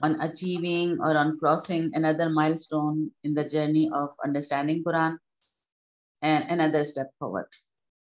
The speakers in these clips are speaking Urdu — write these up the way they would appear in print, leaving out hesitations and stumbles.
on achieving or on crossing another milestone in the journey of understanding Quran and another step forward.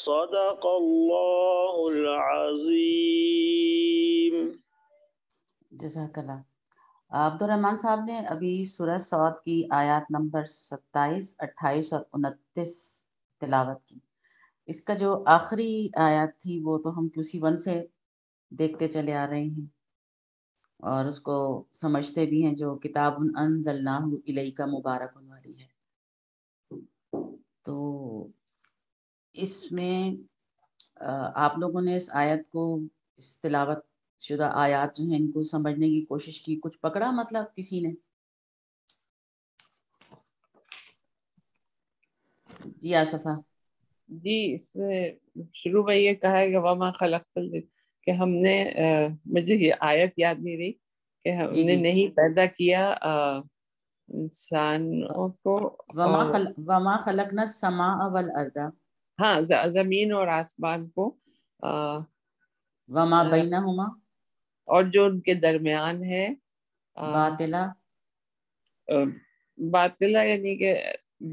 صدق اللہ العظیم. جزاک اللہ. عبد الرحمن صاحب نے ابھی سورہ صاد کی آیات نمبر 27، 28 اور 29 تلاوت کی. اس کا جو آخری آیات تھی وہ تو ہم QC1 سے دیکھتے چلے آ رہے ہیں اور اس کو سمجھتے بھی ہیں، جو کتاب انزلناہ الیک مبارک والی ہے. تو اس میں آپ لوگوں نے اس آیت کو، اس تلاوت شدہ آیات جو ہیں ان کو سمجھنے کی کوشش کی، کچھ پکڑا مطلب کسی نے؟ جی آصفہ. جی اس میں شروع میں یہ کہا ہے کہ وما خلقت کہ ہم نے مجھے یہ آیت یاد نہیں رہی کہ ہم جی نے جی. نہیں پیدا کیا انسانوں کو، وما خلقنا السماء والارض ہاں زمین اور آسمان کو، وما بینہما اور جو ان کے درمیان ہے، باطلا. باطلا یعنی کہ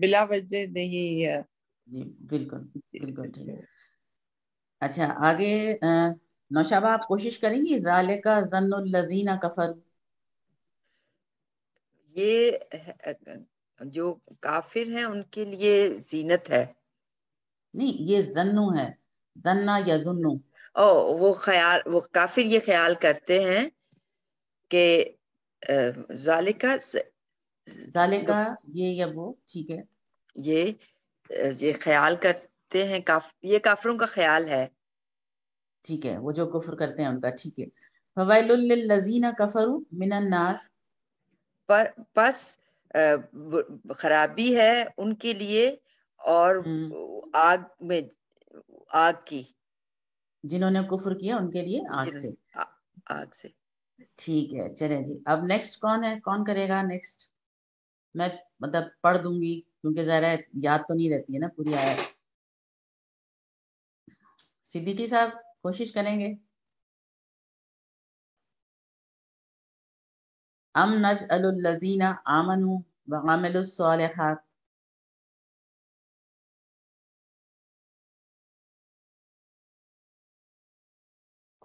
بلا وجہ نہیں ہے. جی بالکل بالکل ٹھیک. اچھا آگے نوشابہ آپ کوشش کریں گی. ذالک ظن الذین کفروا، یہ جو کافر ہیں ان کے لیے زینت ہے. نہیں یہ ظنو ہے، ظنہ یا ظنو. وہ کافر یہ خیال کرتے ہیں کہ ذالکہ ذالکہ یہ یا وہ، ٹھیک ہے. یہ خیال کرتے ہیں، یہ کافروں کا خیال ہے. ٹھیک ہے، وہ جو کفر کرتے ہیں ان کا. ٹھیک ہے. فویل للذین کفروا من النار، پس خرابی ہے ان کے لیے اور آگ کی، جنہوں نے کفر کیا ان کے لیے آگ سے. آگ سے. ٹھیک ہے چلیں جی. اب نیکسٹ کون ہے، کون کرے گا نیکسٹ؟ میں مطلب پڑھ دوں گی کیونکہ ذرا یاد تو نہیں رہتی ہے نا پوری آیت. صدیقی صاحب کوشش کریں گے. ام نجعل الذین آمنوا وعملوا الصالحات،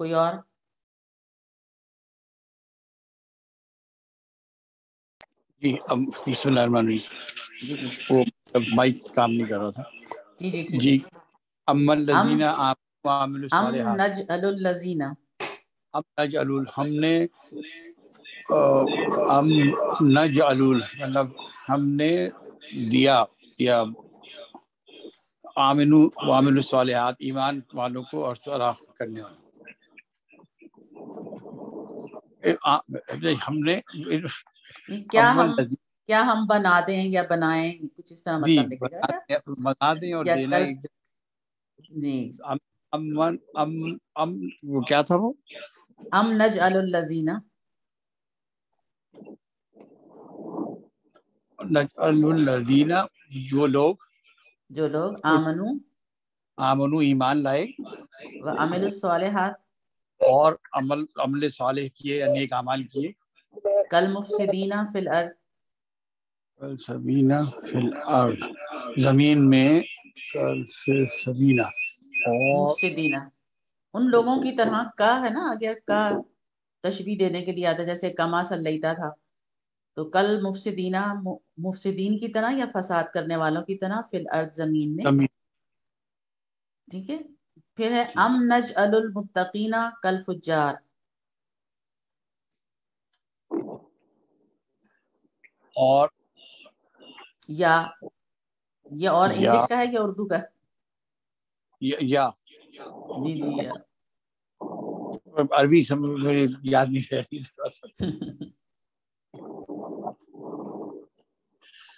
کوئی اور؟ جی بسم اللہ الرحمن الرحیم. وہ مائک کام نہیں کر رہا تھا. جی جی ٹھیک جی ہے. اما الذین آمنوا وعملوا ام الصالحات، نجعل الذین، ام نجعل ہم نے ام نجعل مطلب ہم نے دیا یا آمنو وعملوا الصالحات ایمان والوں کو اور صلاح کرنے والوں ہم نے کیا ہم بنا دیں یا بنائیں، کچھ اس طرح جی مطلب لکھے گا کیا؟ بنا دیں اور یا دینا. کل جی. وہ کیا تھا وہ ام نجعل الذین، نجعل الذین جو لوگ آمنو ایمان لائے وعملوا الصالحات اور عمل صالح کیے یا نیک اعمال کیے، کالمفسدین فی الارض، سبینہ فی الارض زمین میں سبینہ اور مفسدین ان لوگوں کی طرح کا ہے نا، آگے کا تشبیہ دینے کے لیے آتا ہے، جیسے کما صلیتا تھا تو کل مفسدین کی طرح یا فساد کرنے والوں کی طرح فی الارض زمین میں. ٹھیک ہے. پھر ہے ام نجعل المتقین کالفجار، اور یا یہ اور انگلش کا ہے یا اردو کا؟ یا جی جی یا عربی مجھے یاد نہیں رہ رہی تھوڑا سا.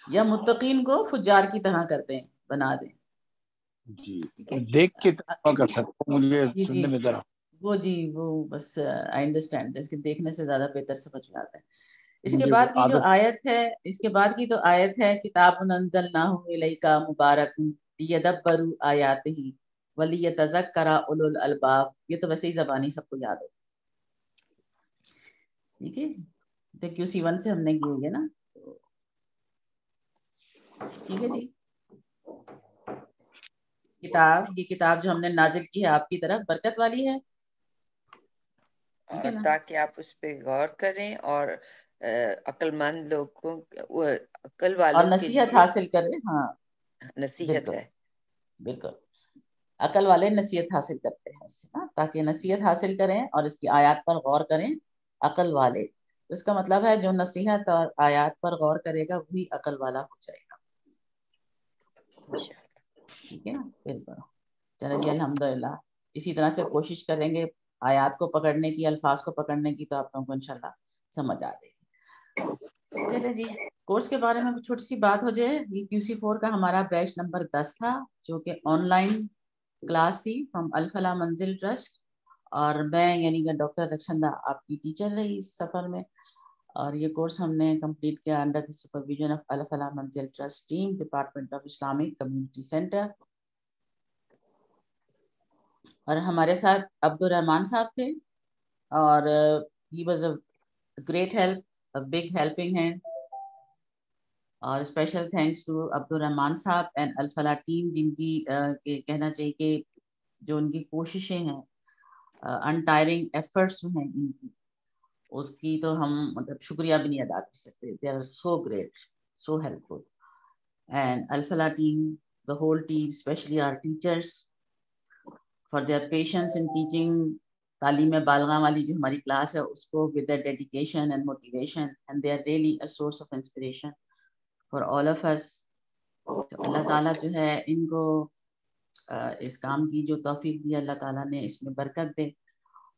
یا متقین کو فجار کی طرح کرتے ہیں، بنا دیں. جی دیکھ کے کر سکتا ہوں، مجھے سننے میں ذرا وہ جی وہ بس آئی انڈرسٹینڈ، اس کے دیکھنے سے زیادہ بہتر سمجھ میں آتا ہے. اس کے مجھے بعد وہ کی جو عادت. آیت ہے، اس کے بعد کی تو آیت ہے کتاب انزلناہ الیک مبارک لیدبروا آیاتہ ولیتذکر اولو الالباب. یہ تو ویسے ہی زبانی سب کو یاد ہے. ٹھیک ہے. تو QC1 سے ہم نے کی ہوئی ہے نا. ٹھیک ہے جی. یہ کتاب جو ہم نے نازل کی ہے آپ کی طرف برکت والی ہے، تاکہ آپ اس پہ غور کریں اور عقل مند لوگوں عقل والوں اور نصیحت حاصل کریں. ہاں نصیحت ہے. بالکل عقل والے نصیحت حاصل کرتے ہیں اس سے، تاکہ نصیحت حاصل کریں اور اس کی آیات پر غور کریں عقل والے. اس کا مطلب ہے جو نصیحت اور آیات پر غور کرے گا وہی عقل والا ہو جائے گا. ٹھیک ہے نا، بالکل. چلیں جی الحمدللہ اسی طرح سے کوشش کریں گے آیات کو پکڑنے کی، الفاظ کو پکڑنے کی، تو آپ لوگوں کو انشاءاللہ سمجھ آ جائے گی. چلیں جی کورس کے بارے میں چھوٹی سی بات ہو جائے. یہ QC4 کا ہمارا بیچ نمبر 10 تھا، جو کہ آن لائن کلاس تھی فرام الفلاح منزل ٹرسٹ، اور میں یعنی کہ ڈاکٹر رخشندہ آپ کی ٹیچر رہی اس سفر میں. اور یہ کورس ہم نے کمپلیٹ کیا انڈر دی سپرویژن آف الفلاح منزل trust team, department of Islamic community centre. اور ہمارے ساتھ عبدالرحمان صاحب تھے، اور he was a great help, big helping hand. اور اسپیشل تھینکس ٹو عبدالرحمان صاحب اینڈ الفلاح ٹیم، جن کی کہنا چاہیے کہ جو ان کی کوششیں ہیں، انٹائرنگ ایفرٹس ہیں ان کی، اس کی تو ہم مطلب شکریہ بھی نہیں ادا کر سکتے. They are so great, so helpful. And Al Falah team, the whole team, especially our teachers, for their patience in teaching تعلیم بالغاں والی جو ہماری کلاس ہے اس کو with their dedication and motivation, and they are really a source of inspiration for all of us. اللہ تعالیٰ جو ہے ان کو اس کام کی جو توفیق دی اللہ تعالیٰ نے اس میں برکت دے،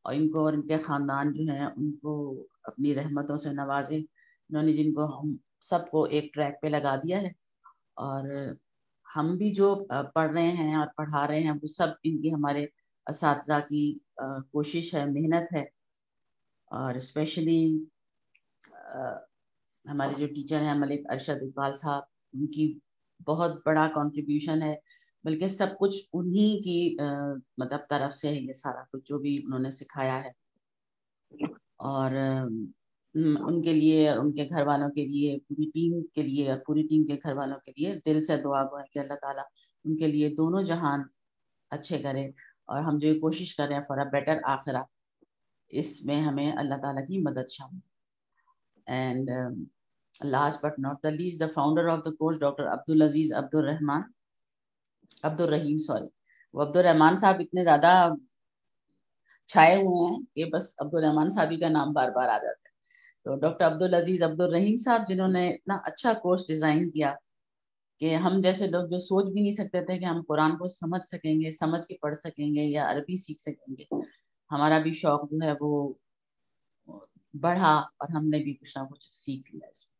اور ان کو اور ان کے خاندان جو ہیں ان کو اپنی رحمتوں سے نوازے. انہوں نے جن کو ہم سب کو ایک ٹریک پہ لگا دیا ہے، اور ہم بھی جو پڑھ رہے ہیں اور پڑھا رہے ہیں وہ سب ان کی ہمارے اساتذہ کی کوشش ہے، محنت ہے. اور اسپیشلی ہمارے جو ٹیچر ہیں ملک ارشد اقبال صاحب، ان کی بہت بڑا کنٹریبیوشن ہے، بلکہ سب کچھ انہی کی مطلب طرف سے ہے، یہ سارا کچھ جو بھی انہوں نے سکھایا ہے. اور ان کے لیے، ان کے گھر والوں کے لیے، پوری ٹیم کے لیے، اور پوری ٹیم کے گھر والوں کے لیے دل سے دعا گو ہے کہ اللہ تعالیٰ ان کے لیے دونوں جہان اچھے کرے، اور ہم جو کوشش کر رہے ہیں فار اے بیٹر آخرہ، اس میں ہمیں اللہ تعالیٰ کی مدد شامل. And last but not the least, the founder of the course doctor Abdul Aziz Abdul Rahim وہ عبدالرحمان صاحب اتنے زیادہ چھائے ہوئے ہیں کہ بس عبدالرحمان صاحبی کا نام بار بار آ جاتا ہے. تو ڈاکٹر عبدالعزیز عبدالرحیم صاحب جنہوں نے اتنا اچھا کورس ڈیزائن کیا کہ ہم جیسے لوگ جو سوچ بھی نہیں سکتے تھے کہ ہم قرآن کو سمجھ سکیں گے، سمجھ کے پڑھ سکیں گے یا عربی سیکھ سکیں گے، ہمارا بھی شوق جو ہے وہ بڑھا اور ہم نے بھی کچھ نہ کچھ سیکھ لیا اس میں.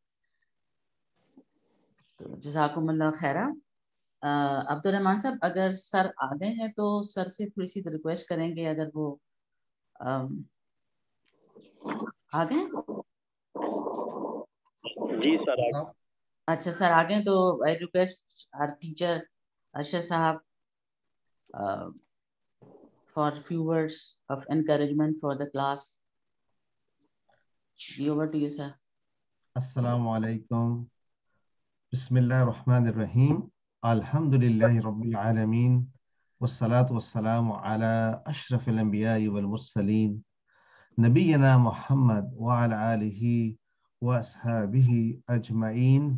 تو جزاکم اللہ خیرہ. عبدالرحمان صاحب اگر سر آ گئے ہیں تو سر سے تھوڑی سی ریکویسٹ کریں گے اگر وہ آ گئے. جی سر. اچھا سر آ گئے تو I request our teacher Arshad sahab for few words of encouragement for the class. Over to you, sir. السلام علیکم. بسم اللہ الرحمن الرحیم. الحمد للہ رب العالمین، والصلاة والسلام علی اشرف الانبیاء والمرسلین، نبینا محمد وعلی آلہ واصحابہ اجمعین.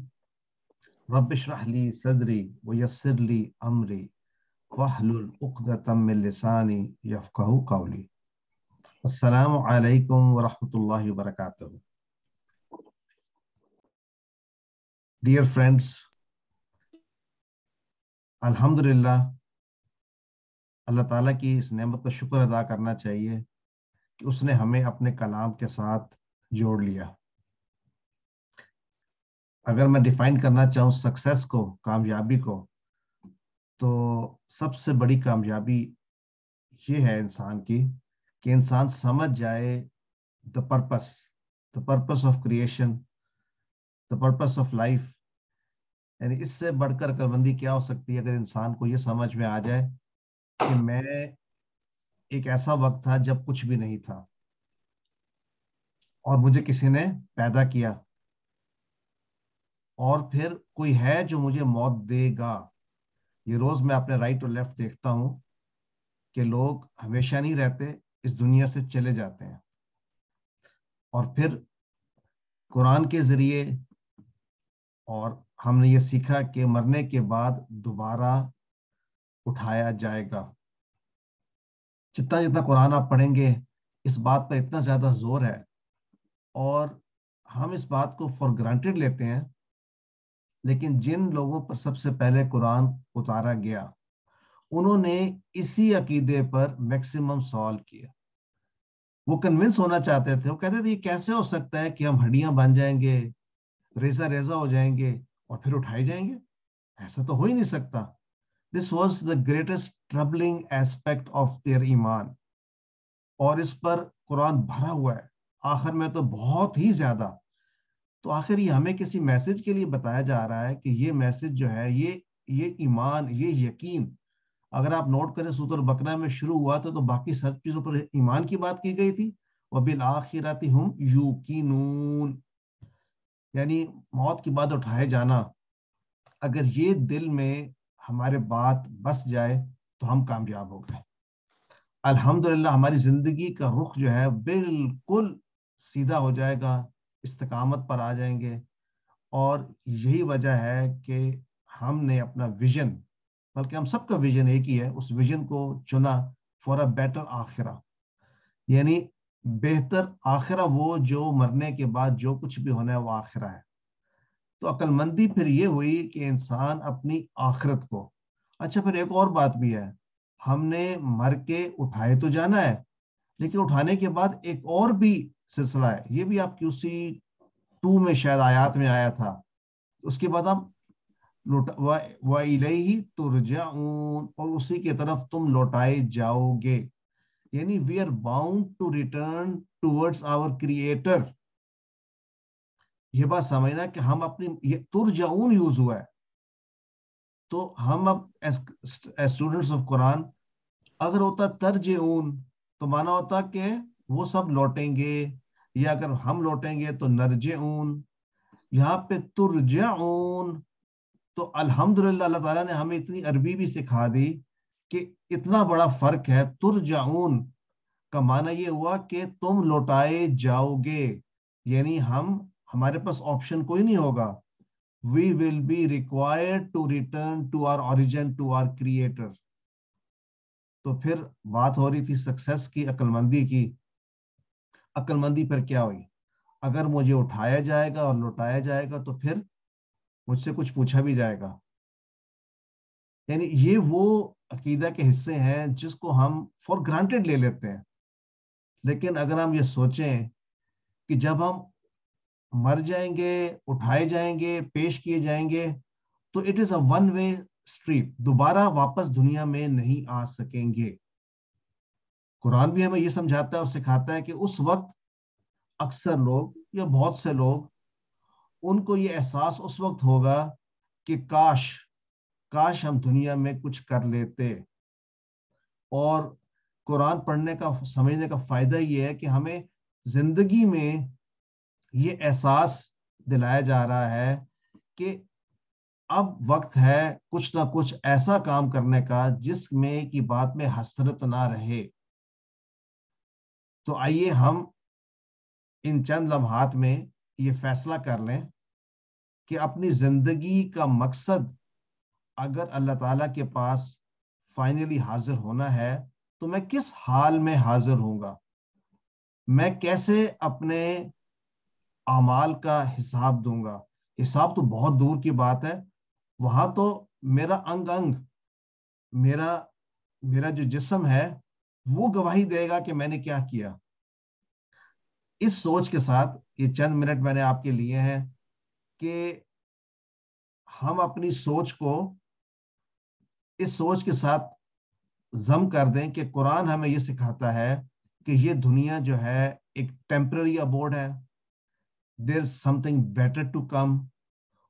رب اشرح لی صدری ویسر لی امری واحلل عقدۃ من لسانی یفقہوا قولی. السلام علیکم ورحمۃ اللہ وبرکاتہ. Dear friends, الحمدللہ اللہ تعالیٰ کی اس نعمت کا شکر ادا کرنا چاہیے کہ اس نے ہمیں اپنے کلام کے ساتھ جوڑ لیا. اگر میں ڈیفائن کرنا چاہوں سکسیس کو، کامیابی کو، تو سب سے بڑی کامیابی یہ ہے انسان کی کہ انسان سمجھ جائے the purpose of creation, the purpose of life. یعنی اس سے بڑھ کر عقلمندی کیا ہو سکتی ہے اگر انسان کو یہ سمجھ میں آ جائے کہ میں ایک ایسا وقت تھا جب کچھ بھی نہیں تھا اور مجھے کسی نے پیدا کیا، اور پھر کوئی ہے جو مجھے موت دے گا. یہ روز میں اپنے رائٹ اور لیفٹ دیکھتا ہوں کہ لوگ ہمیشہ نہیں رہتے، اس دنیا سے چلے جاتے ہیں، اور پھر قرآن کے ذریعے اور ہم نے یہ سیکھا کہ مرنے کے بعد دوبارہ اٹھایا جائے گا. جتنا جتنا قرآن آپ پڑھیں گے اس بات پر اتنا زیادہ زور ہے، اور ہم اس بات کو فار گرانٹیڈ لیتے ہیں، لیکن جن لوگوں پر سب سے پہلے قرآن اتارا گیا انہوں نے اسی عقیدے پر میکسیمم سوال کیا. وہ کنونس ہونا چاہتے تھے، وہ کہتے تھے یہ کیسے ہو سکتا ہے کہ ہم ہڈیاں بن جائیں گے، ریزہ ریزہ ہو جائیں گے اور پھر اٹھائے جائیں گے؟ ایسا تو ہو ہی نہیں سکتا. This was the greatest troubling aspect of their ایمان، اور اس پر قرآن بھرا ہوا ہے آخر میں تو بہت ہی زیادہ. تو آخر یہ ہمیں کسی میسج کے لیے بتایا جا رہا ہے کہ یہ میسج جو ہے، یہ ایمان، یہ یقین، اگر آپ نوٹ کریں سورۃ البقرہ میں شروع ہوا تو باقی سب چیزوں پر ایمان کی بات کی گئی تھی. وَبِالْآخِرَةِ هُمْ يُوقِنُونَ، یعنی موت کے بعد اٹھائے جانا. اگر یہ دل میں ہمارے بات بس جائے تو ہم کامیاب ہو گئے. الحمدللہ ہماری زندگی کا رخ جو ہے بالکل سیدھا ہو جائے گا، استقامت پر آ جائیں گے. اور یہی وجہ ہے کہ ہم نے اپنا ویژن، بلکہ ہم سب کا ویژن ایک ہی ہے، اس ویژن کو چنا فار اے بیٹر آخرہ، یعنی بہتر آخرہ، وہ جو مرنے کے بعد جو کچھ بھی ہونا ہے وہ آخرہ ہے. تو عقل مندی پھر یہ ہوئی کہ انسان اپنی آخرت کو، اچھا پھر ایک اور بات بھی ہے، ہم نے مر کے اٹھائے تو جانا ہے، لیکن اٹھانے کے بعد ایک اور بھی سلسلہ ہے. یہ بھی آپ QC 2 میں شاید آیات میں آیا تھا. اس کے بعد ہم وَإِلَيْهِ تُرْجَعُونَ، اور اسی کی طرف تم لوٹائے جاؤ گے. یعنی we are bound to return towards our creator. یہ بات سمجھنا کہ ہم اپنی، یہ ترجعون یوز ہوا ہے، تو ہم اب اسٹوڈنٹس آف قرآن، اگر ہوتا ترجعون تو مانا ہوتا کہ وہ سب لوٹیں گے، یا اگر ہم لوٹیں گے تو نرجعون. یہاں پہ ترجعون تو الحمدللہ اللہ تعالیٰ نے ہمیں اتنی عربی بھی سکھا دی کہ اتنا بڑا فرق ہے. ترجعون کا معنی یہ ہوا کہ تم لوٹائے جاؤ گے، یعنی ہمارے پاس آپشن کوئی نہیں ہوگا. We will be required to return to our origin, to our creator. تو پھر بات ہو رہی تھی سکسیس کی، عقل مندی کی. عقل مندی پر کیا ہوئی؟ اگر مجھے اٹھایا جائے گا اور لوٹایا جائے گا تو پھر مجھ سے کچھ پوچھا بھی جائے گا. یعنی یہ وہ عقیدہ کے حصے ہیں جس کو ہم فار گرانٹیڈ لے لیتے ہیں. لیکن اگر ہم یہ سوچیں کہ جب ہم مر جائیں گے، اٹھائے جائیں گے، پیش کیے جائیں گے، تو it is a one way street, دوبارہ واپس دنیا میں نہیں آ سکیں گے. قرآن بھی ہمیں یہ سمجھاتا ہے اور سکھاتا ہے کہ اس وقت اکثر لوگ یا بہت سے لوگ، ان کو یہ احساس اس وقت ہوگا کہ کاش ہم دنیا میں کچھ کر لیتے. اور قرآن پڑھنے کا، سمجھنے کا فائدہ یہ ہے کہ ہمیں زندگی میں یہ احساس دلایا جا رہا ہے کہ اب وقت ہے کچھ نہ کچھ ایسا کام کرنے کا جس میں کی بات میں حسرت نہ رہے. تو آئیے ہم ان چند لمحات میں یہ فیصلہ کر لیں کہ اپنی زندگی کا مقصد اگر اللہ تعالیٰ کے پاس فائنلی حاضر ہونا ہے تو میں کس حال میں حاضر ہوں گا، میں کیسے اپنے اعمال کا حساب دوں گا. حساب تو بہت دور کی بات ہے، وہاں تو میرا انگ میرا جو جسم ہے وہ گواہی دے گا کہ میں نے کیا کیا. اس سوچ کے ساتھ یہ چند منٹ میں نے آپ کے لیے ہیں کہ ہم اپنی سوچ کو اس سوچ کے ساتھ ضم کر دیں کہ قرآن ہمیں یہ سکھاتا ہے کہ یہ دنیا جو ہے ایک ٹیمپرری ابورڈ ہے. There's something better to come.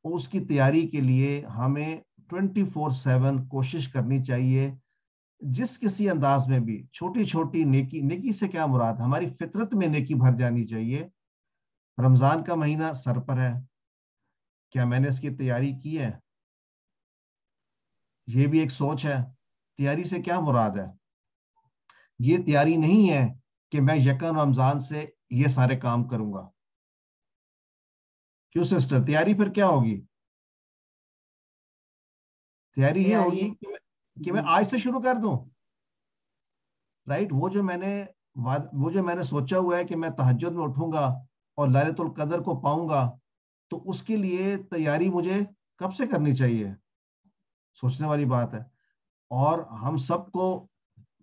اور اس کی تیاری کے لیے ہمیں 24/7 کوشش کرنی چاہیے، جس کسی انداز میں بھی. چھوٹی چھوٹی نیکی سے کیا مراد؟ ہماری فطرت میں نیکی بھر جانی چاہیے. رمضان کا مہینہ سر پر ہے، کیا میں نے اس کی تیاری کی ہے؟ یہ بھی ایک سوچ ہے. تیاری سے کیا مراد ہے؟ یہ تیاری نہیں ہے کہ میں یکم رمضان سے یہ سارے کام کروں گا. کیوں سسٹر؟ تیاری پھر کیا ہوگی؟ تیاری یہ ہوگی کہ میں آج سے شروع کر دوں. رائٹ. وہ جو میں نے سوچا ہوا ہے کہ میں تہجد میں اٹھوں گا اور لیلۃ القدر کو پاؤں گا, تو اس کے لیے تیاری مجھے کب سے کرنی چاہیے؟ سوچنے والی بات ہے. اور ہم سب کو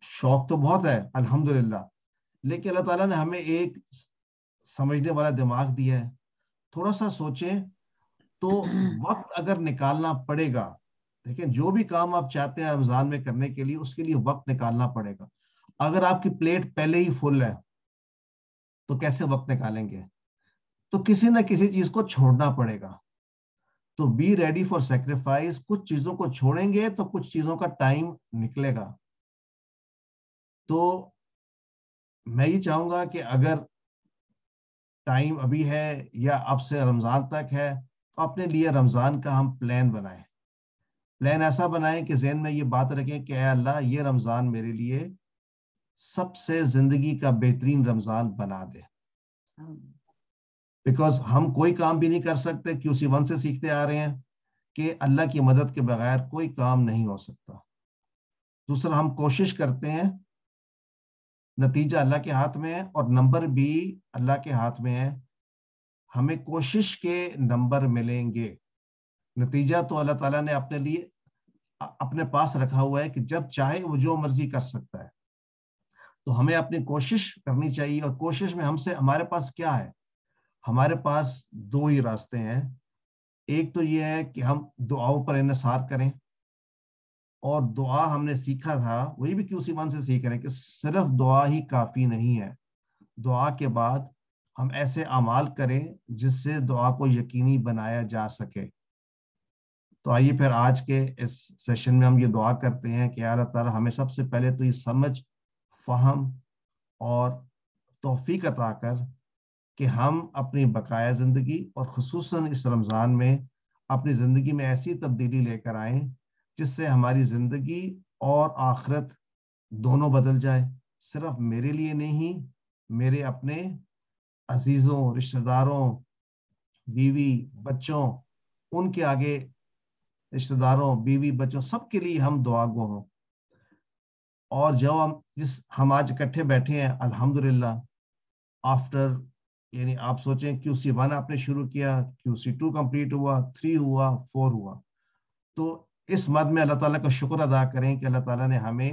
شوق تو بہت ہے الحمدللہ, لیکن اللہ تعالیٰ نے ہمیں ایک سمجھنے والا دماغ دیا ہے. تھوڑا سا سوچیں تو وقت اگر نکالنا پڑے گا, لیکن جو بھی کام آپ چاہتے ہیں رمضان میں کرنے کے لیے, اس کے لیے وقت نکالنا پڑے گا. اگر آپ کی پلیٹ پہلے ہی فل ہے تو کیسے وقت نکالیں گے؟ تو کسی نہ کسی چیز کو چھوڑنا پڑے گا. تو بی ریڈی فار سیکریفائس. کچھ چیزوں کو چھوڑیں گے تو کچھ چیزوں کا ٹائم نکلے گا. تو میں یہ چاہوں گا کہ اگر ٹائم ابھی ہے یا اب سے رمضان تک ہے, تو اپنے لیے رمضان کا ہم پلان بنائیں. پلان ایسا بنائیں کہ ذہن میں یہ بات رکھیں کہ اے اللہ, یہ رمضان میرے لیے سب سے زندگی کا بہترین رمضان بنا دے. بیکاز ہم کوئی کام بھی نہیں کر سکتے, QC1 سے سیکھتے آ رہے ہیں کہ اللہ کی مدد کے بغیر کوئی کام نہیں ہو سکتا. دوسرا, ہم کوشش کرتے ہیں, نتیجہ اللہ کے ہاتھ میں ہے اور نمبر بھی اللہ کے ہاتھ میں ہے. ہمیں کوشش کے نمبر ملیں گے. نتیجہ تو اللہ تعالیٰ نے اپنے لیے اپنے پاس رکھا ہوا ہے کہ جب چاہے وہ جو مرضی کر سکتا ہے. تو ہمیں اپنی کوشش کرنی چاہیے. اور کوشش میں ہمارے پاس کیا ہے؟ ہمارے پاس دو ہی راستے ہیں. ایک تو یہ ہے کہ ہم دعاؤں پر انحصار کریں, اور دعا ہم نے سیکھا تھا, وہی بھی QC1 سے سیکھ رہے ہیں کہ صرف دعا ہی کافی نہیں ہے. دعا کے بعد ہم ایسے اعمال کریں جس سے دعا کو یقینی بنایا جا سکے. تو آئیے پھر آج کے اس سیشن میں ہم یہ دعا کرتے ہیں کہ اللہ تعالیٰ ہمیں سب سے پہلے تو یہ سمجھ, فہم اور توفیق عطا کر کہ ہم اپنی بقایا زندگی اور خصوصاً اس رمضان میں اپنی زندگی میں ایسی تبدیلی لے کر آئیں جس سے ہماری زندگی اور آخرت دونوں بدل جائے. صرف میرے لیے نہیں, میرے اپنے عزیزوں, رشتہ داروں, بیوی, بچوں, ان کے آگے رشتہ داروں, بیوی, بچوں, سب کے لیے ہم دعا گو ہوں. اور جو ہم آج اکٹھے بیٹھے ہیں الحمدللہ, آفٹر, یعنی آپ سوچیں QC1 آپ نے شروع کیا, QC2 کمپلیٹ ہوا, 3 ہوا, 4 ہوا. تو اس مد میں اللہ تعالیٰ کا شکر ادا کریں کہ اللہ تعالیٰ نے ہمیں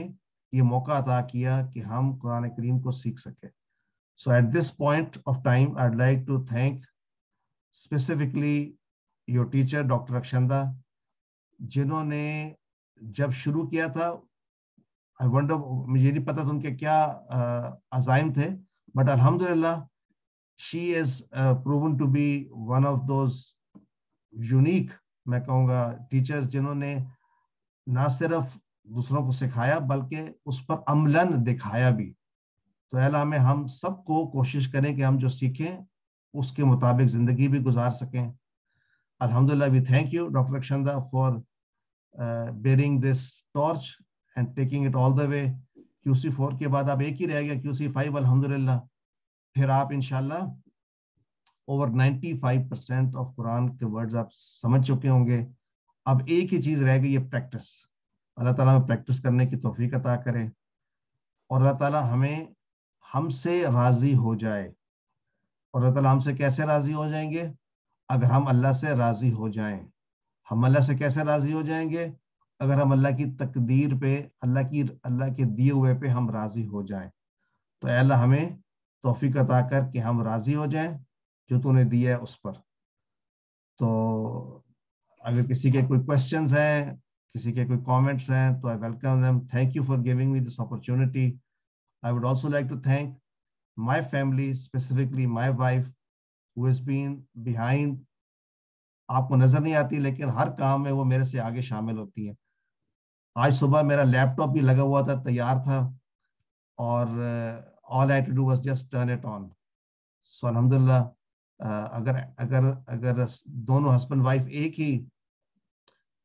یہ موقع عطا کیا کہ ہم قرآن کریم کو سیکھ سکیں. So at this point of time, I'd like to thank specifically your teacher, Dr. Akshanda, جنہوں نے جب شروع کیا تھا, I wonder, مجھے نہیں پتا تھا ان کے کیا عزائم تھے, but alhamdulillah, she is proven to be one of those unique, میں کہوں گا, ٹیچرز جنہوں نے نہ صرف دوسروں کو سکھایا بلکہ اس پر عملاً دکھایا بھی. تو اللہ میں ہم سب کو کوشش کریں کہ ہم جو سیکھیں اس کے مطابق زندگی بھی گزار سکیں. الحمدللہ, we thank you, Dr. Akshanda, for bearing this torch and taking it all the way. QC4 کے بعد اب ایک ہی رہ گیا, QC5, الحمدللہ. پھر آپ انشاءاللہ over 95% of قرآن کے ورڈز آپ سمجھ چکے ہوں گے. اب ایک ہی چیز رہ گئی, یہ پریکٹس. اللہ تعالیٰ ہمیں پریکٹس کرنے کی توفیق عطا کرے, اور اللہ تعالیٰ ہم سے راضی ہو جائے. اور اللہ تعالیٰ ہم سے کیسے راضی ہو جائیں گے؟ اگر ہم اللہ سے راضی ہو جائیں. ہم اللہ سے کیسے راضی ہو جائیں گے؟ اگر ہم اللہ کی تقدیر پہ, اللہ کے دیے ہوئے پہ ہم راضی ہو جائیں. تو اے اللہ ہمیں توفیق عطا کر کہ ہم راضی ہو جائیں جو تو نے دیا ہے اس پر. تو اگر کسی کے کوئی کوشچنز ہیں, کسی کے کوئی کامنٹس ہیں, تو I welcome them. Thank you for giving me this opportunity. I would also like to thank my family, specifically my wife, who has been behind. آپ کو نظر نہیں آتی لیکن ہر کام میں وہ میرے سے آگے شامل ہوتی ہیں. آج صبح میرا لیپ ٹاپ بھی لگا ہوا تھا, تیار تھا, اور all I had to do was just turn it on. So alhamdulillah, اگر دونوں ہسبینڈ وائف ایک ہی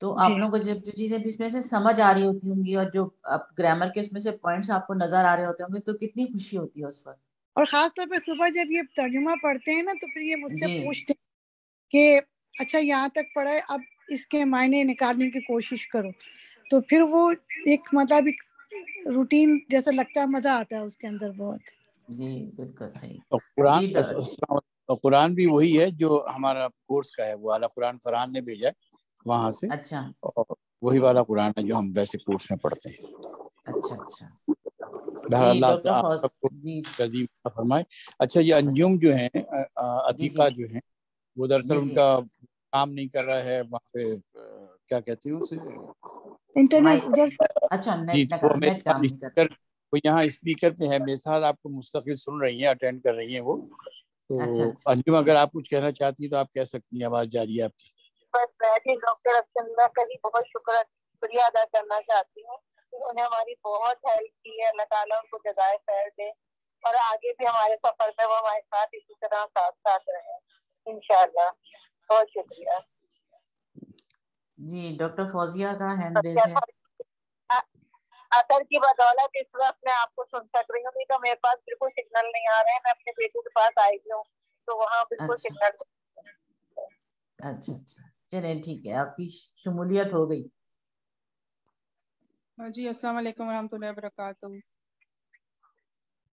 تو آپ لوگوں کو جب جو چیزیں اس میں سے سمجھ آ رہی ہوتی ہوں گی اور جو گرامر کے اس میں سے پوائنٹس آپ کو نظر آ رہے ہوتے ہوں گے تو کتنی خوشی ہوتی ہے اس وقت. اور خاص طور پہ صبح جب یہ ترجمہ پڑھتے ہیں نا تو پھر یہ مجھ سے جی پوچھتے ہیں کہ اچھا یہاں تک پڑھا ہے, اب اس کے معنی نکالنے کی کوشش کرو. تو پھر وہ ایک مطلب روٹین جیسا لگتا ہے, مزہ آتا ہے اس کے اندر بہت. جی بالکل صحیح. اور قرآن جی اور قرآن بھی وہی ہے جو ہمارا کورس کا ہے, وہ اعلیٰ قرآن فرحان نے بھیجا ہے وہاں سے, اچھا اور وہی والا قرآن ہے جو ہم ویسے کورس میں پڑھتے ہیں. اچھا اچھا. بہر جی اللہ ڈاکٹر آپ فوز سب کو جی عظیم فرمائے. اچھا یہ انجم جو ہیں جی جی عتیقہ جو ہیں وہ دراصل جی ان جی کا کام نہیں کر رہا ہے وہاں پہ, کیا کہتے ہیں اسے, انٹرنیٹ مائک. ادھر اچھا جی, نیٹ وہ میرے نیٹ کام نہیں کرتا. وہ یہاں اسپیکر پہ ہے میرے ساتھ, آپ کو مستقل سن رہی ہیں, اٹینڈ کر رہی ہیں وہ. اچھا تو اچھا. انجم اگر آپ کچھ کہنا چاہتی ہیں تو آپ کہہ سکتی ہیں, آواز جاری ہے آپ کی. بس میں بھی ڈاکٹر افسندہ کا بھی بہت شکریہ ادا کرنا چاہتی ہوں. انہوں نے ہماری بہت ہیلپ کی ہے, اللہ تعالیٰ ان کو جزائے خیر دے, اور آگے بھی ہمارے سفر میں وہ ہمارے ساتھ اسی طرح ساتھ رہے انشاءاللہ. بہت شکریہ. جی ڈاکٹر فوزیہ کا ہینڈ ریز ہے. اثر کی بدولت اس وقت میں آپ کو سن سک رہی ہوں, نہیں تو میرے پاس بالکل سگنل نہیں آ رہے ہیں. میں اپنے بیٹے کے پاس آئی ہوں تو وہاں بالکل اچھا سگنل. اچھا اچھا چلیں ٹھیک ہے, آپ کی شمولیت ہو گئی. جی السلام علیکم ورحمۃ اللہ وبرکاتہ.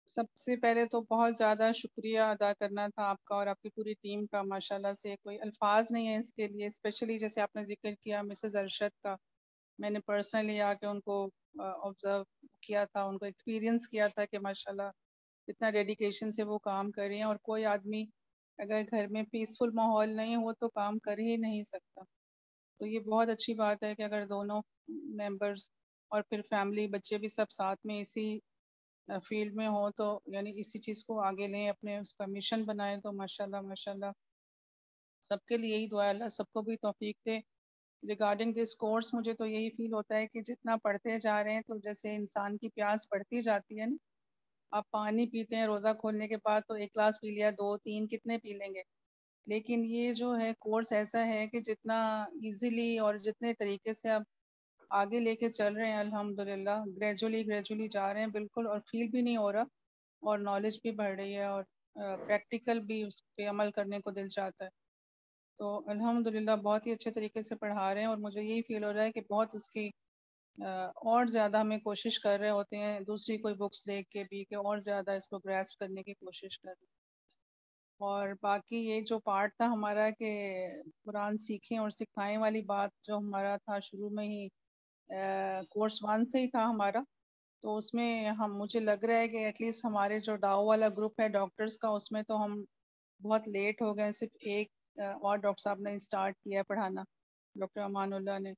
سب سے پہلے تو بہت زیادہ شکریہ ادا کرنا تھا آپ کا اور آپ کی پوری ٹیم کا. ماشاءاللہ سے کوئی الفاظ نہیں ہے اس کے لیے, اسپیشلی جیسے آپ نے ذکر کیا مسز ارشد کا. میں نے پرسنلی آ کے ان کو آبزرو کیا تھا, ان کو ایکسپیرینس کیا تھا کہ ماشاءاللہ اتنا ڈیڈیکیشن سے وہ کام کر رہی ہیں, اور کوئی آدمی اگر گھر میں پیسفل ماحول نہیں ہو تو کام کر ہی نہیں سکتا. تو یہ بہت اچھی بات ہے کہ اگر دونوں ممبرز اور پھر فیملی بچے بھی سب ساتھ میں اسی فیلڈ میں ہوں تو یعنی اسی چیز کو آگے لیں, اپنے اس کا مشن بنائیں, تو ماشاءاللہ ماشاءاللہ سب کے لیے یہی دعا ہے, اللہ سب کو بھی توفیق دے. ریگارڈنگ دس کورس مجھے تو یہی فیل ہوتا ہے کہ جتنا پڑھتے جا رہے ہیں تو جیسے انسان کی پیاس بڑھتی جاتی ہے نا, آپ پانی پیتے ہیں روزہ کھولنے کے بعد تو 1 گلاس پی لیا, 2 3 کتنے پی لیں گے, لیکن یہ جو ہے کورس ایسا ہے کہ جتنا ایزیلی اور جتنے طریقے سے آپ آگے لے کے چل رہے ہیں الحمدللہ, گریجولی جا رہے ہیں بالکل, اور فیل بھی نہیں ہو رہا, اور نالج بھی بڑھ رہی ہے, اور پریکٹیکل بھی اس پہ عمل کرنے کو دل چاہتا ہے. تو الحمدللہ بہت ہی اچھے طریقے سے پڑھا رہے ہیں, اور مجھے یہی فیل ہو رہا ہے کہ بہت اس کی اور زیادہ ہمیں کوشش کر رہے ہوتے ہیں دوسری کوئی بکس دیکھ کے بھی, کہ اور زیادہ اس کو گریسپ کرنے کی کوشش کر رہے ہیں. اور باقی یہ جو پارٹ تھا ہمارا کہ قرآن سیکھیں اور سکھائیں والی بات جو ہمارا تھا شروع میں ہی, کورس 1 سے ہی تھا ہمارا, تو اس میں مجھے لگ رہا ہے کہ ایٹ لیسٹ ہمارے جو ڈاؤ والا گروپ ہے ڈاکٹرز کا, اس میں تو ہم بہت لیٹ ہو گئے. صرف ایک اور ڈاکٹر صاحب نے اسٹارٹ کیا پڑھانا, ڈاکٹر امان اللہ نے.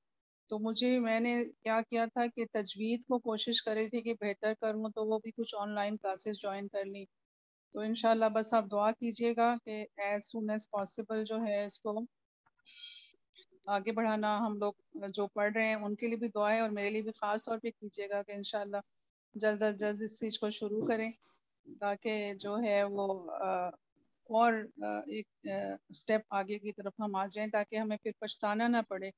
تو میں نے کیا تھا کہ تجوید کو کوشش کر رہی تھی کہ بہتر کروں, تو وہ بھی کچھ آن لائن کلاسز جوائن کر لی. تو انشاءاللہ بس آپ دعا کیجیے گا کہ ایز سون ایز پاسبل جو ہے اس کو آگے بڑھانا. ہم لوگ جو پڑھ رہے ہیں ان کے لیے بھی دعا ہے, اور میرے لیے بھی خاص طور پہ کیجیے گا کہ انشاءاللہ جلد از جلد اس چیز کو شروع کریں, تاکہ جو ہے وہ اور ایک سٹیپ آگے کی طرف ہم آ جائیں, تاکہ ہمیں پھر پچھتانا نہ پڑے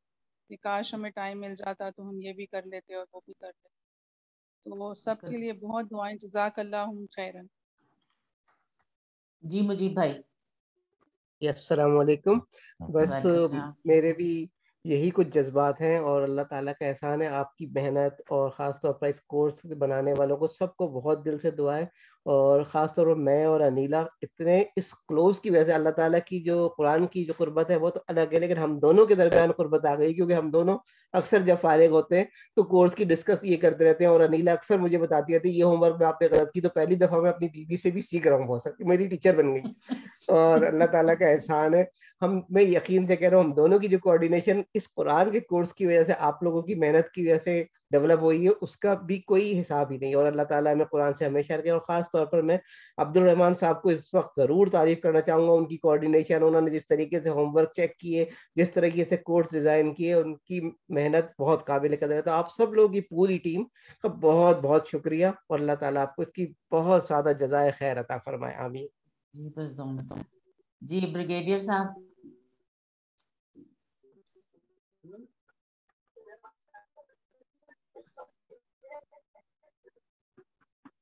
کہ کاش ہمیں ٹائم مل جاتا تو ہم یہ بھی کر لیتے اور وہ بھی کر لیتے. تو وہ سب کے لیے بہت دعائیں, جزاک اللہ خیرن. جی مجیب بھائی. السلام علیکم. بس وعلیکم السلام. میرے بھی یہی کچھ جذبات ہیں, اور اللہ تعالیٰ کا احسان ہے آپ کی محنت, اور خاص طور پر اس کورس بنانے والوں کو سب کو بہت دل سے دعا ہے. اور خاص طور پر میں اور انیلا اتنے اس کلوز کی وجہ سے, اللہ تعالیٰ کی جو قرآن کی جو قربت ہے وہ تو الگ ہے, لیکن ہم دونوں کے درمیان قربت آ گئی, کیونکہ ہم دونوں اکثر جب فارغ ہوتے ہیں تو کورس کی ڈسکس یہ کرتے رہتے ہیں, اور انیلا اکثر مجھے بتاتی رہتی ہے یہ ہوم ورک میں آپ نے غلط کی. تو پہلی دفعہ میں اپنی بیوی سے بھی سیکھ رہا ہوں, بہت سکتی میری ٹیچر بن گئی. اور اللہ تعالیٰ کا احسان ہے, میں یقین سے کہہ رہا ہوں ہم دونوں کی جو کوآرڈینیشن اس قرآن کے کورس کی وجہ سے, آپ لوگوں کی محنت کی وجہ سے ڈیولپ ہوئی ہے, اس کا بھی کوئی حساب ہی نہیں. اور اللہ تعالیٰ نے قرآن سے ہمیشہ رکھے, اور خاص طور پر میں عبد الرحمان صاحب کو اس وقت ضرور تعریف کرنا چاہوں گا. ان کی کوآرڈینیشن, انہوں نے جس طریقے سے ہوم ورک چیک کیے, جس طریقے سے کورس ڈیزائن کیے, ان کی محنت بہت قابل قدر ہے. تو آپ سب لوگوں کی پوری ٹیم کا بہت بہت شکریہ, اور اللہ تعالیٰ آپ کو اس کی بہت زیادہ جزائے خیر عطا فرمائے. آمین. جی بس دونوں تو. جی بریگیڈیئر صاحب.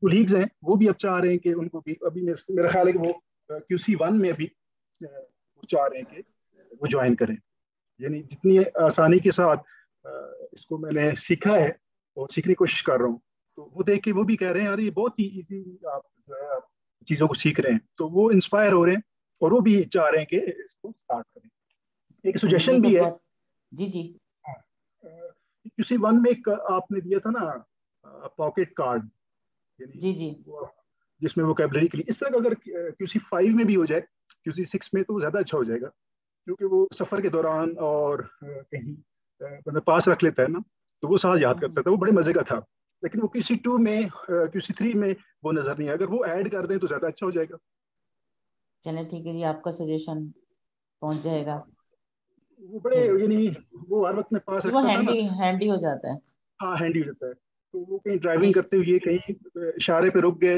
کولیگز ہیں وہ بھی اب چاہ رہے ہیں کہ ان کو بھی ابھی میرا خیال ہے کہ وہ QC1 میں بھی وہ چاہ رہے ہیں کہ وہ جوائن کریں. یعنی جتنی آسانی کے ساتھ اس کو میں نے سیکھا ہے اور سیکھنے کی کوشش کر رہا ہوں, تو وہ دیکھ کے وہ بھی کہہ رہے ہیں یار یہ بہت ہی ایزی آپ جو ہے آپ چیزوں کو سیکھ رہے ہیں, تو وہ انسپائر ہو رہے ہیں اور وہ بھی چاہ رہے ہیں کہ اس کو اسٹارٹ کریں. ایک چلیے سجیشن یہ تو بھی ہے. بہت جی جی QC1 میں ایک آپ نے دیا تھا نا پاکٹ کارڈ, یعنی جی جی جس میں ووکیبلری کے لیے, اس طرح کا اگر QC5 میں بھی ہو جائے, QC6 میں تو زیادہ اچھا ہو جائے گا, کیونکہ وہ سفر کے دوران اور کہیں مطلب پاس رکھ لیتا ہے نا, تو وہ ساتھ یاد کرتا تھا, وہ بڑے مزے کا تھا. لیکن وہ QC2 میں QC3 میں وہ نظر نہیں ہے, اگر وہ ایڈ کر دیں تو زیادہ اچھا ہو جائے گا. چلیں ٹھیک ہے جی, آپ کا سجیشن پہنچ جائے گا. وہ بڑے یعنی وہ ہر وقت میں پاس وہ رکھتا تھا نا. ہینڈی ہو جاتا ہے. ہاں ہینڈی ہو جاتا ہے, تو وہ کہیں ڈرائیونگ نہیں کرتے ہوئے کہیں اشارے پہ رک گئے,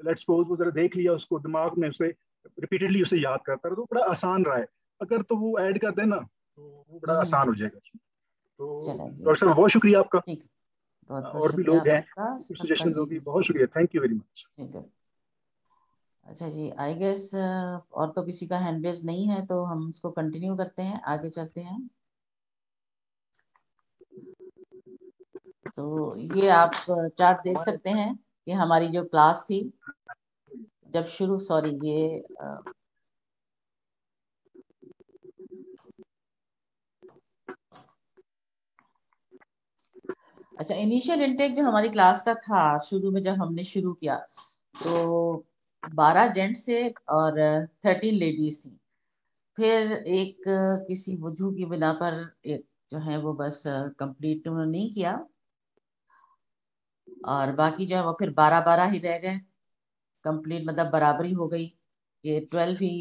لیٹ سپوز وہ ذرا دیکھ لیا, اس کو دماغ میں اسے ریپیٹڈلی اسے یاد کرتا رہا, تو بڑا آسان رہا ہے. اگر تو وہ ایڈ کر دیں نا تو وہ بڑا آسان ہو جائے گا. تو چلیں جی ڈاکٹر صاحب بہت شکریہ آپ کا, ٹھیک, بہت بہت اور بھی شکریہ لوگ ہیں آپ کا سب کا. سجیشن جی ہوگی, جی بہت شکریہ, تھینک یو ویری مچ. ٹھیک ہے. اچھا جی, آئی گیس اور تو کسی کا ہینڈ ریز نہیں ہے, تو ہم اس کو کنٹینیو کرتے ہیں, آگے چلتے ہیں. تو یہ آپ چارٹ دیکھ سکتے ہیں کہ ہماری جو کلاس تھی جب شروع, سوری یہ اچھا انیشیل انٹیک جو ہماری کلاس کا تھا شروع میں, جب ہم نے شروع کیا تو 12 جینٹس تھے اور 13 لیڈیز تھیں. پھر ایک کسی وجوہ کی بنا پر ایک جو ہے وہ بس کمپلیٹ انہوں نے نہیں کیا, اور باقی جو ہے وہ پھر 12 ہی رہ گئے کمپلیٹ, مطلب برابری ہو گئی. یہ 12 ہی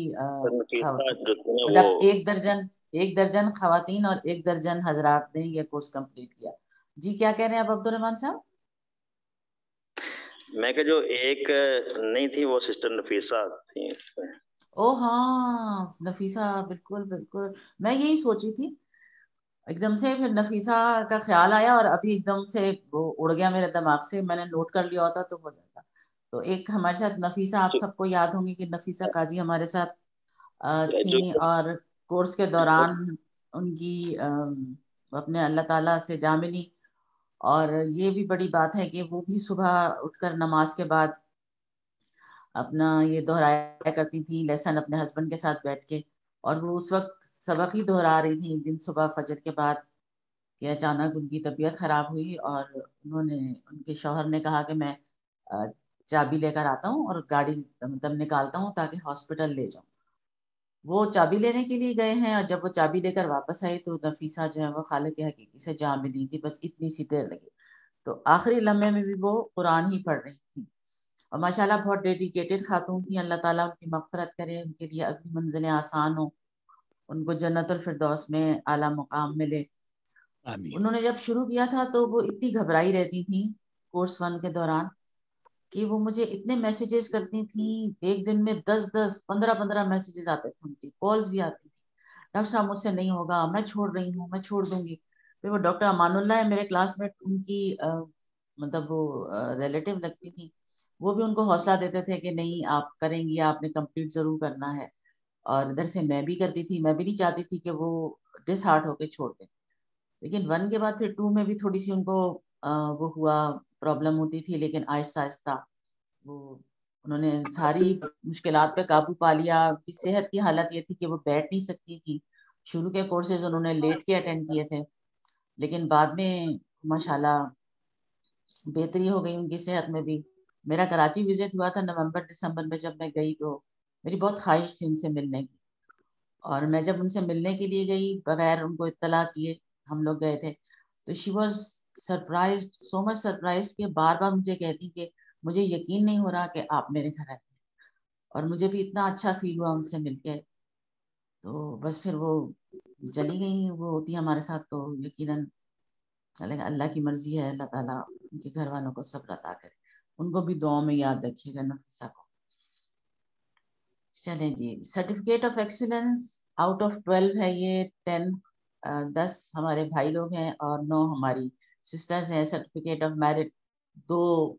مطلب ایک درجن خواتین اور 1 درجن حضرات نے یہ کورس کمپلیٹ کیا. جی کیا کہہ رہے ہیں آپ عبد الرحمان صاحب؟ میں کہ جو ایک نہیں تھی وہ سسٹر نفیسہ تھی. او ہاں نفیسہ, بالکل بالکل, میں یہی سوچی تھی ایک دم سے, پھر نفیسہ کا خیال آیا اور ابھی ایک دم سے وہ اڑ گیا میرے دماغ سے, میں نے نوٹ کر لیا ہوتا تو ہو جاتا. تو ایک ہمارے ساتھ نفیسہ, آپ سب کو یاد ہوں گی کہ نفیسہ قاضی ہمارے ساتھ تھیں, اور کورس کے دوران ان کی اپنے اللہ تعالیٰ سے جا ملی. اور یہ بھی بڑی بات ہے کہ وہ بھی صبح اٹھ کر نماز کے بعد اپنا یہ دہرایا کرتی تھی لیسن اپنے ہسبینڈ کے ساتھ بیٹھ کے, اور وہ اس وقت سبق ہی دہرا رہی تھی ایک دن صبح فجر کے بعد کہ اچانک ان کی طبیعت خراب ہوئی, اور انہوں نے, ان کے شوہر نے کہا کہ میں چابی لے کر آتا ہوں اور گاڑی مطلب نکالتا ہوں تاکہ ہاسپٹل لے جاؤں. وہ چابی لینے کے لیے گئے ہیں, اور جب وہ چابی لے کر واپس آئی تو نفیسہ جو ہے وہ خالق حقیقی سے جا ملی تھی, بس اتنی سی دیر لگی. تو آخری لمحے میں بھی وہ قرآن ہی پڑھ رہی تھی, اور ماشاءاللہ بہت ڈیڈیکیٹڈ خاتون تھی. اللہ تعالیٰ ان کی مغفرت کرے, ان کے لیے اگلی منزلیں آسان ہوں, ان کو جنت الفردوس میں اعلیٰ مقام ملے. انہوں نے جب شروع کیا تھا تو وہ اتنی گھبرائی رہتی تھی کورس 1 کے دوران کہ وہ مجھے اتنے میسیجز کرتی تھیں, ایک دن میں 10-15 میسیجز آتے تھے, ان کی کالز بھی آتی تھی, ڈاکٹر صاحب مجھ سے نہیں ہوگا, میں چھوڑ رہی ہوں, میں چھوڑ دوں گی. پھر وہ ڈاکٹر امان اللہ ہے میرے کلاس میٹ, ان کی مطلب وہ ریلیٹیو لگتی تھی, وہ بھی ان کو حوصلہ دیتے تھے کہ نہیں آپ کریں گی, آپ نے کمپلیٹ ضرور کرنا ہے. اور ادھر سے میں بھی کرتی تھی, میں بھی نہیں چاہتی تھی کہ وہ ڈس ہارٹ ہو کے چھوڑ دیں. لیکن 1 کے بعد پھر 2 میں بھی تھوڑی سی ان کو وہ ہوا, پرابلم ہوتی تھی, لیکن آہستہ آہستہ وہ انہوں نے ساری مشکلات پہ قابو پا لیا. ان کی صحت کی حالت یہ تھی کہ وہ بیٹھ نہیں سکتی تھی. شروع کے کورسز انہوں نے لیٹ کے اٹینڈ کیے تھے, لیکن بعد میں ماشاءاللہ بہتری ہو گئی ان کی صحت میں بھی. میرا کراچی وزٹ ہوا تھا نومبر دسمبر میں, جب میں گئی تو میری بہت خواہش تھی ان سے ملنے کی, اور میں جب ان سے ملنے کے لیے گئی بغیر ان کو اطلاع کیے ہم لوگ گئے تھے, تو she was surprise, so much surprise کہ بار بار مجھے کہتی کہ مجھے یقین نہیں ہو رہا کہ آپ میرے گھر آئے, اور مجھے بھی اتنا اچھا فیل ہوا ان سے مل کے. تو بس پھر وہ چلی گئی, وہ ہوتی ہمارے ساتھ تو یقیناً اللہ کی مرضی ہے, اللہ تعالیٰ ان کے گھر والوں کو صبر عطا کرے, ان کو بھی دعاؤں میں یاد رکھیے گا نفیسہ کو. چلیں جی, certificate of excellence out of 12 ہے یہ, 10 ہمارے بھائی لوگ ہیں اور 9 ہماری سسٹرز ہیں. Certificate of merit 2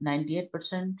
98%,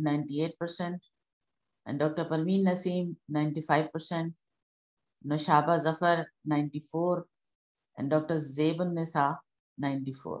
98%, and Dr. Parveen Naseem 95%, Noshaba Zafar 94 and Dr. Zebun Nisa 94।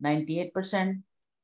98%,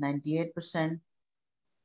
98%,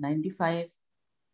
95,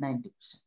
90%।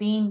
3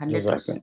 100%।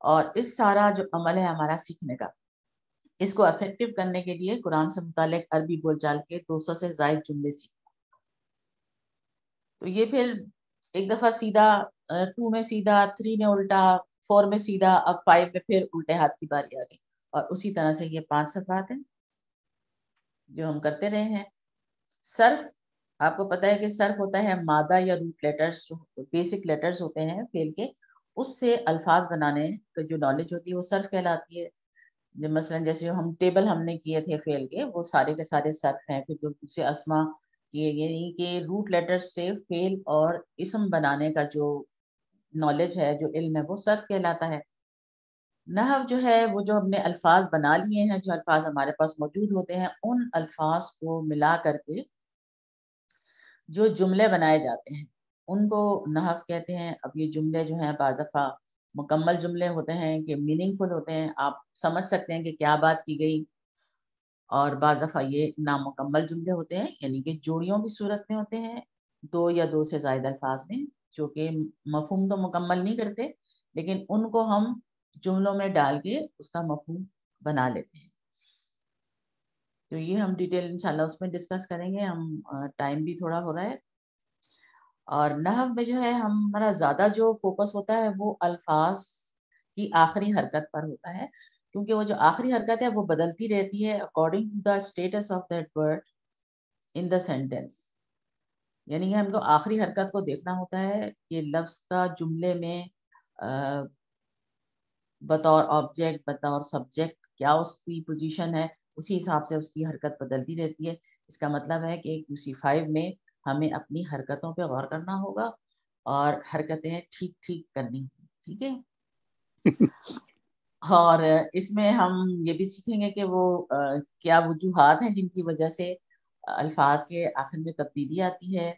اور اس سارا جو عمل ہے ہمارا سیکھنے کا، اس کو افیکٹو کرنے کے لیے قرآن سے متعلق عربی بول چال کے 200 سے زائد جملے سیکھنا. تو یہ پھر ایک دفعہ سیدھا 2 میں سیدھا، 3 میں الٹا، 4 میں سیدھا، اب 5 میں پھر الٹے ہاتھ کی باری آ گئی. اور اسی طرح سے یہ 5 صفحات ہیں جو ہم کرتے رہے ہیں. صرف آپ کو پتہ ہے کہ صرف ہوتا ہے مادہ یا روٹ لیٹرز، جو بیسک لیٹرز ہوتے ہیں فعل کے، اس سے الفاظ بنانے کا جو نالج ہوتی ہے وہ صرف کہلاتی ہے. مثلا جیسے جو ہم ٹیبل ہم نے کیے تھے فعل کے، وہ سارے کے سارے صرف ہیں. پھر جو دوسرے اسما کیے، یعنی کہ روٹ لیٹر سے فعل اور اسم بنانے کا جو نالج ہے، جو علم ہے، وہ صرف کہلاتا ہے. نحو جو ہے وہ جو ہم نے الفاظ بنا لیے ہیں، جو الفاظ ہمارے پاس موجود ہوتے ہیں، ان الفاظ کو ملا کر کے جو جملے بنائے جاتے ہیں ان کو نحو کہتے ہیں. اب یہ جملے جو ہیں بعض دفعہ مکمل جملے ہوتے ہیں کہ میننگ فل ہوتے ہیں، آپ سمجھ سکتے ہیں کہ کیا بات کی گئی، اور بعض دفعہ یہ نامکمل جملے ہوتے ہیں، یعنی کہ جوڑیوں کی صورت میں ہوتے ہیں، 2 یا 2 سے زائد الفاظ میں، جو کہ مفہوم تو مکمل نہیں کرتے لیکن ان کو ہم جملوں میں ڈال کے اس کا مفہوم بنا لیتے ہیں. تو یہ ہم ڈیٹیل انشاءاللہ اس میں ڈسکس کریں گے. ہم ٹائم بھی تھوڑا ہو رہا ہے. اور نحو میں جو ہے ہمارا زیادہ جو فوکس ہوتا ہے وہ الفاظ کی آخری حرکت پر ہوتا ہے، کیونکہ وہ جو آخری حرکت ہے وہ بدلتی رہتی ہے according to the status of that word in the sentence. یعنی ہم کو آخری حرکت کو دیکھنا ہوتا ہے کہ لفظ کا جملے میں بطور آبجیکٹ، بطور سبجیکٹ کیا اس کی پوزیشن ہے، اسی حساب سے اس کی حرکت بدلتی رہتی ہے. اس کا مطلب ہے کہ QC5 میں ہمیں اپنی حرکتوں پہ غور کرنا ہوگا اور حرکتیں ٹھیک ٹھیک کرنی ہوں. ٹھیک ہے. اور اس میں ہم یہ بھی سیکھیں گے کہ وہ کیا وجوہات ہیں جن کی وجہ سے الفاظ کے آخر میں تبدیلی آتی ہے.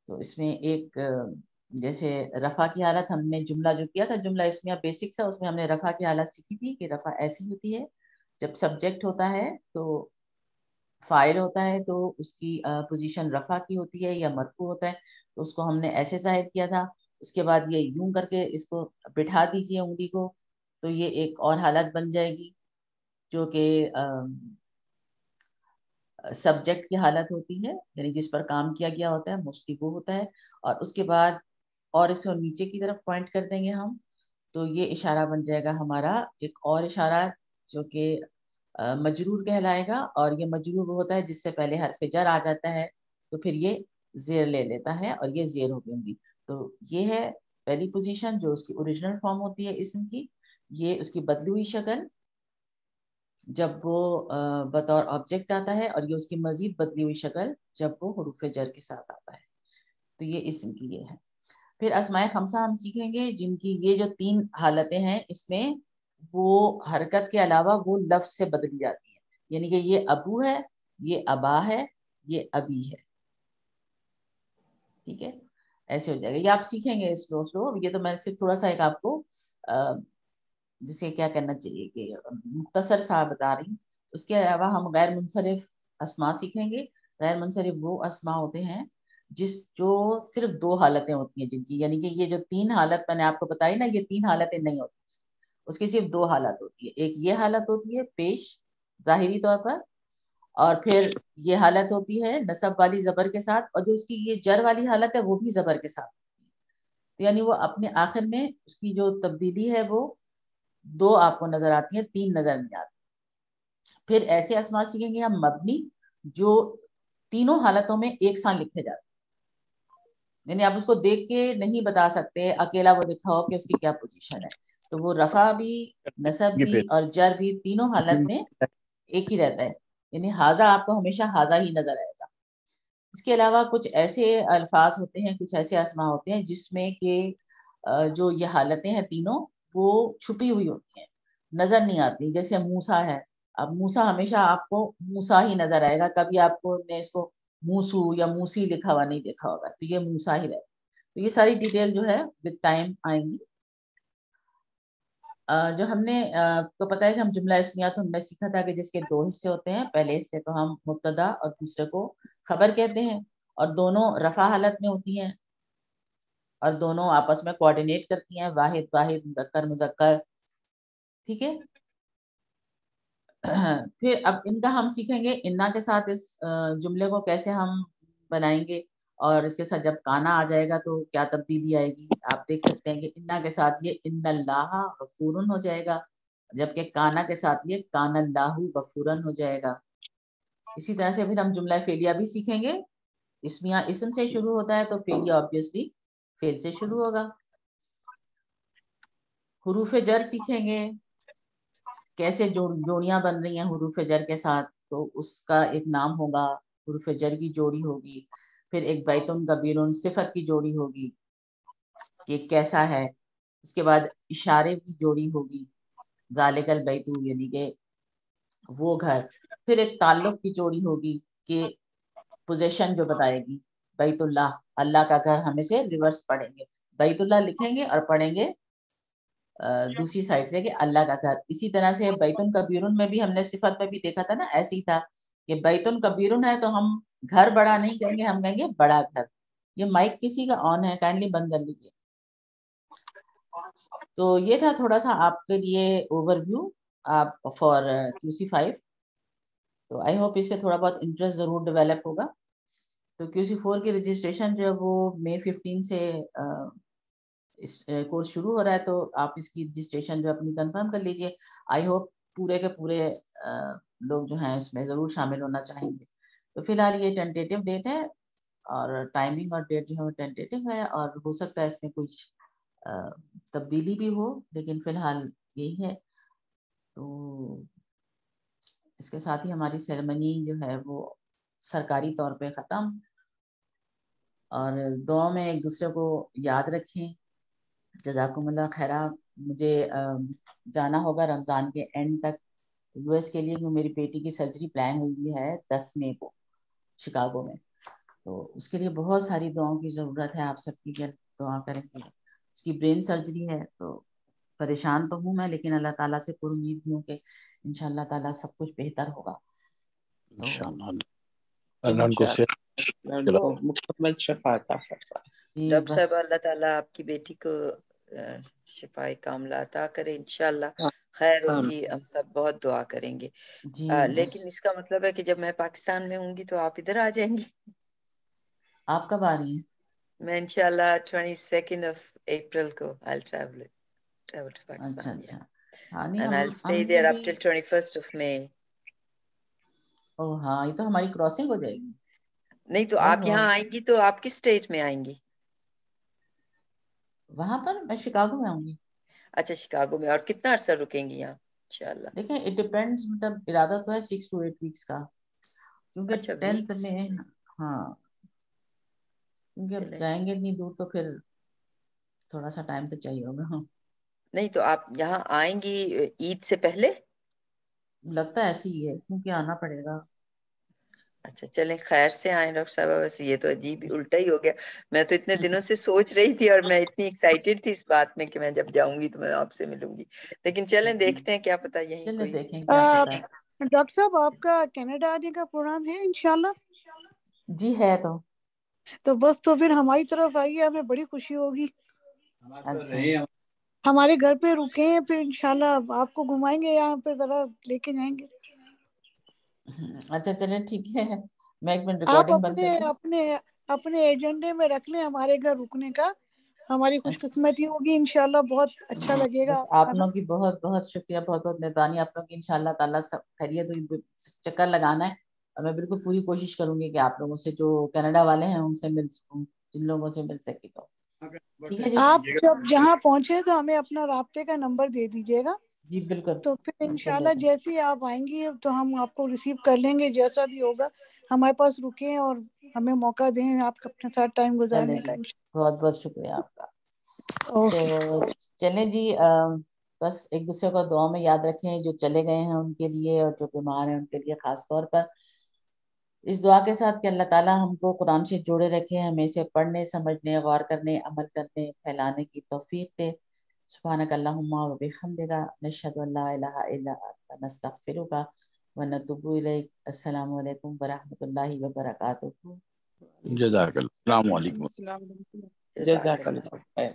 تو اس میں ایک جیسے رفع کی حالت ہم نے جملہ جو کیا تھا، جملہ اس میں بیسکس ہے، اس میں ہم نے رفع کی حالت سیکھی تھی کہ رفع ایسی ہوتی ہے جب سبجیکٹ ہوتا ہے تو فاعل ہوتا ہے تو اس کی پوزیشن رفع کی ہوتی ہے یا مرفوع ہوتا ہے تو اس کو ہم نے ایسے ظاہر کیا تھا. اس کے بعد یہ یوں کر کے اس کو بٹھا دیجیے انگلی کو، تو یہ ایک اور حالت بن جائے گی جو کہ سبجیکٹ کی حالت ہوتی ہے، یعنی جس پر کام کیا گیا ہوتا ہے موسٹلی وہ ہوتا ہے. اور اس کے بعد اور اس کو نیچے کی طرف پوائنٹ کر دیں گے ہم، تو یہ اشارہ بن جائے گا ہمارا ایک اور اشارہ جو کہ مجرور کہلائے گا. اور یہ مجرور وہ ہوتا ہے جس سے پہلے حرف جر آ جاتا ہے تو پھر یہ زیر لے لیتا ہے اور یہ زیر ہو گئی ہوگی. تو یہ ہے پہلی پوزیشن جو اس کی اوریجنل فارم ہوتی ہے اسم کی. یہ اس کی بدلی ہوئی شکل جب وہ بطور آبجیکٹ آتا ہے، اور یہ اس کی مزید بدلی ہوئی شکل جب وہ حروف جر کے ساتھ آتا ہے. تو یہ اسم کی یہ ہے. پھر اسماء خمسہ ہم سیکھیں گے جن کی یہ جو 3 حالتیں ہیں، اس میں وہ حرکت کے علاوہ وہ لفظ سے بدلی جاتی ہے. یعنی کہ یہ ابو ہے، یہ ابا ہے، یہ ابی ہے. ٹھیک ہے، ایسے ہو جائے گا. یہ آپ سیکھیں گے سلو. یہ تو میں صرف تھوڑا سا ایک آپ کو جسے کیا کرنا چاہیے کہ مختصر سا بتا رہی ہوں. اس کے علاوہ ہم غیر منصرف اسماء سیکھیں گے. غیر منصرف وہ اسماء ہوتے ہیں جو صرف 2 حالتیں ہوتی ہیں جن کی، یعنی کہ یہ جو 3 حالت میں نے آپ کو بتائی نا، یہ 3 حالتیں نہیں ہوتی، اس کی صرف 2 حالت ہوتی ہے. ایک یہ حالت ہوتی ہے پیش ظاہری طور پر، اور پھر یہ حالت ہوتی ہے نصب والی زبر کے ساتھ، اور جو اس کی یہ جر والی حالت ہے وہ بھی زبر کے ساتھ. یعنی وہ اپنے آخر میں اس کی جو تبدیلی ہے وہ 2 آپ کو نظر آتی ہیں، 3 نظر نہیں آتی. پھر ایسے اسماء سیکھیں گے ہم مبنی جو تینوں حالتوں میں ایک ساتھ لکھے جاتے ہیں، یعنی آپ اس کو دیکھ کے نہیں بتا سکتے اکیلا وہ لکھا ہو کہ اس کی کیا پوزیشن ہے. تو وہ رفع بھی، نصب بھی اور جر بھی تینوں حالت میں ایک ہی رہتا ہے، یعنی حاضہ آپ کو ہمیشہ حاضہ ہی نظر آئے گا. اس کے علاوہ کچھ ایسے الفاظ ہوتے ہیں، کچھ ایسے اسماء ہوتے ہیں جس میں کہ جو یہ حالتیں ہیں تینوں وہ چھپی ہوئی ہوتی ہیں، نظر نہیں آتی. جیسے موسیٰ ہے، اب موسیٰ ہمیشہ آپ کو موسیٰ ہی نظر آئے گا، کبھی آپ کو نے اس کو موسو یا موسی لکھا ہوا نہیں دیکھا ہوگا، تو یہ موسیٰ ہی رہتا. تو یہ ساری ڈیٹیل جو ہے وتھ ٹائم آئیں گی. جو ہم نے کو پتہ ہے کہ ہم جملہ اسمیات ہم نے سیکھا تھا کہ جس کے 2 حصے ہوتے ہیں. پہلے حصے کو ہم مبتدا اور دوسرے کو خبر کہتے ہیں، اور دونوں رفع حالت میں ہوتی ہیں اور دونوں آپس میں کوآرڈینیٹ کرتی ہیں. واحد واحد، مذکر مذکر، ٹھیک ہے. پھر اب ان کا ہم سیکھیں گے انا کے ساتھ اس جملے کو کیسے ہم بنائیں گے, اور اس کے ساتھ جب کانا آ جائے گا تو کیا تبدیلی آئے گی. آپ دیکھ سکتے ہیں کہ انا کے ساتھ یہ ان اللہ غفورن ہو جائے گا, جبکہ کانا کے ساتھ یہ کان اللہ غفورن ہو جائے گا. اسی طرح سے پھر ہم جملہ فعلیہ بھی سیکھیں گے. اسمیہ اسم سے شروع ہوتا ہے تو فعلیہ آبویسلی فعل سے شروع ہوگا. حروف جر سیکھیں گے, کیسے جوڑیاں بن رہی ہیں حروف جر کے ساتھ, تو اس کا ایک نام ہوگا, حروف جر کی جوڑی ہوگی. پھر ایک بیتن کبیرن صفت کی جوڑی ہوگی کہ کیسا ہے. اس کے بعد اشارے کی جوڑی ہوگی, ذالک البیت یعنی کہ وہ گھر. پھر ایک تعلق کی جوڑی ہوگی کہ پوزیشن جو بتائے گی, بیت اللہ, اللہ کا گھر. ہمیں سے ریورس پڑھیں گے, بیت اللہ لکھیں گے اور پڑھیں گے دوسری سائڈ سے کہ اللہ کا گھر. اسی طرح سے بیتن کبیرن میں بھی ہم نے صفت میں بھی دیکھا تھا نا, ایسے ہی تھا کہ بیتن کبیرن ہے تو ہم گھر بڑا نہیں کہیں گے, ہم کہیں گے بڑا گھر. یہ مائک کسی کا آن ہے, کائنڈلی بند کر لیجیے. تو یہ تھا تھوڑا سا آپ کے لیے اوور ویو آپ فار QC5. تو آئی ہوپ اس سے تھوڑا بہت انٹرسٹ ضرور ڈیولپ ہوگا. تو QC4 کی رجسٹریشن جو ہے وہ May 15 سے اس کورس شروع ہو رہا ہے, تو آپ اس کی رجسٹریشن جو اپنی کنفرم کر لیجئے. آئی ہوپ پورے کے پورے لوگ جو ہیں اس میں ضرور شامل ہونا چاہیں گے. تو فی الحال یہ ٹینٹیٹیو ڈیٹ ہے, اور ٹائمنگ اور ڈیٹ جو ہے وہ ٹینٹیٹیو ہے, اور ہو سکتا ہے اس میں کچھ تبدیلی بھی ہو, لیکن فی الحال یہی ہے. تو اس کے ساتھ ہی ہماری سیریمنی جو ہے وہ سرکاری طور پہ ختم. اور دعا میں ایک دوسرے کو یاد رکھیں. جزاکم اللہ خیرہ. مجھے جانا ہوگا رمضان کے اینڈ تک US کے لیے, میری بیٹی کی سرجری پلان ہوئی ہے 10 مئی کو شکاگو میں. تو اس کے لیے بہت ساری دعاؤں کی ضرورت ہے آپ سب کی, دعا کریں گے. اس کی برین سرجری ہے, تو پریشان تو ہوں میں, لیکن اللہ تعالیٰ سے پر امید ہوں کہ انشاءاللہ تعالیٰ سب کچھ بہتر ہوگا. مکمل شفا عطا فرمائے. ڈاکٹر صاحب اللہ تعالیٰ آپ کی بیٹی کو شفا کاملہ عطا کرے, انشاءاللہ خیر ہوگی. ہم سب بہت دعا کریں گے. لیکن اس کا مطلب ہے کہ جب میں پاکستان میں ہوں گی تو آپ ادھر آ جائیں گی. آپ کب آ رہی ہیں؟ میں انشاءاللہ 22 اپریل کو I'll travel to Pakistan. اچھا. And I'll stay there up till 21 May. ہاں, یہ تو ہماری کراسنگ ہو جائے گی. نہیں تو آپ یہاں آئیں گی تو آپ کس اسٹیٹ میں آئیں گی؟ وہاں پر میں شکاگو میں آؤں گی. اچھا شکاگو میں. اور کتنا عرصہ رکیں گی یہاں انشاءاللہ؟ دیکھیں اٹ ڈیپینڈز, مطلب ارادہ تو ہے 6 to 8 ویکس کا, کیونکہ 10th میں ہاں, کیونکہ جائیں گے اتنی دور تو پھر تھوڑا سا ٹائم تو چاہیے ہوگا. نہیں تو آپ یہاں آئیں گی عید سے پہلے؟ لگتا ہے ایسے ہی ہے, کیونکہ آنا پڑے گا. اچھا چلیں خیر سے آئیں ڈاکٹر صاحبہ. ویسے یہ تو عجیب الٹا ہی ہو گیا. میں تو اتنے دنوں سے سوچ رہی تھی اور میں اتنی ایکسائٹیڈ تھی اس بات میں کہ میں جب جاؤں گی تو میں آپ سے ملوں گی, لیکن چلیں دیکھتے ہیں کیا پتا یہیں کوئی. ڈاکٹر صاحب آپ کا کینیڈا آنے کا پروگرام ہے انشاءاللہ؟ جی ہے. تو بس تو پھر ہماری طرف آئیے, ہمیں بڑی خوشی ہوگی. ہمارے گھر پہ رکیں, پھر انشاءاللہ آپ کو گھمائیں گے, یہاں پہ ذرا لے کے جائیں گے. اچھا چلیں ٹھیک ہے, میں ایک منٹ آپ ریکارڈنگ بند کرتی ہوں. اپنے ایجنڈے میں رکھ لیں ہمارے گھر رکنے کا, ہماری خوش قسمتی ہوگی انشاءاللہ. بہت اچھا لگے گا. آپ لوگوں کی بہت بہت شکریہ, بہت بہت مہربانی آپ لوگوں کی. انشاءاللہ تعالیٰ سب خیریت ہوئی, چکر لگانا ہے, اور میں بالکل پوری کوشش کروں گی کہ آپ لوگوں سے جو کینیڈا والے ہیں ان سے مل سکوں, جن لوگوں سے مل سکے تو ٹھیک ہے. آپ جب جہاں پہنچے تو ہمیں اپنا رابطے کا نمبر دے دیجیے گا. جی بالکل. تو پھر انشاءاللہ جیسے ہی آپ آئیں گی تو ہم آپ کو ریسیو کر لیں گے. جیسا بھی ہوگا ہمارے پاس رکیں اور ہمیں موقع دیں آپ اپنے ساتھ ٹائم گزارنے کا. بہت بہت شکریہ آپ کا. تو چلیں جی, بس ایک دوسرے کو دعا میں یاد رکھیں, جو چلے گئے ہیں ان کے لیے اور جو بیمار ہیں ان کے لیے خاص طور پر. اس دعا کے ساتھ کہ اللہ تعالیٰ ہم کو قرآن سے جوڑے رکھے, ہمیں اسے پڑھنے, سمجھنے, غور کرنے, عمل کرنے, پھیلانے کی توفیق دے. سبحانک اللہم و بحمدک, نشہد ان لا الہ الا انت, نستغفرک و نتوب الیک. السلام علیکم ورحمۃ اللہ وبرکاتہ. جزاک اللہ. السلام علیکم. جزاک اللہ.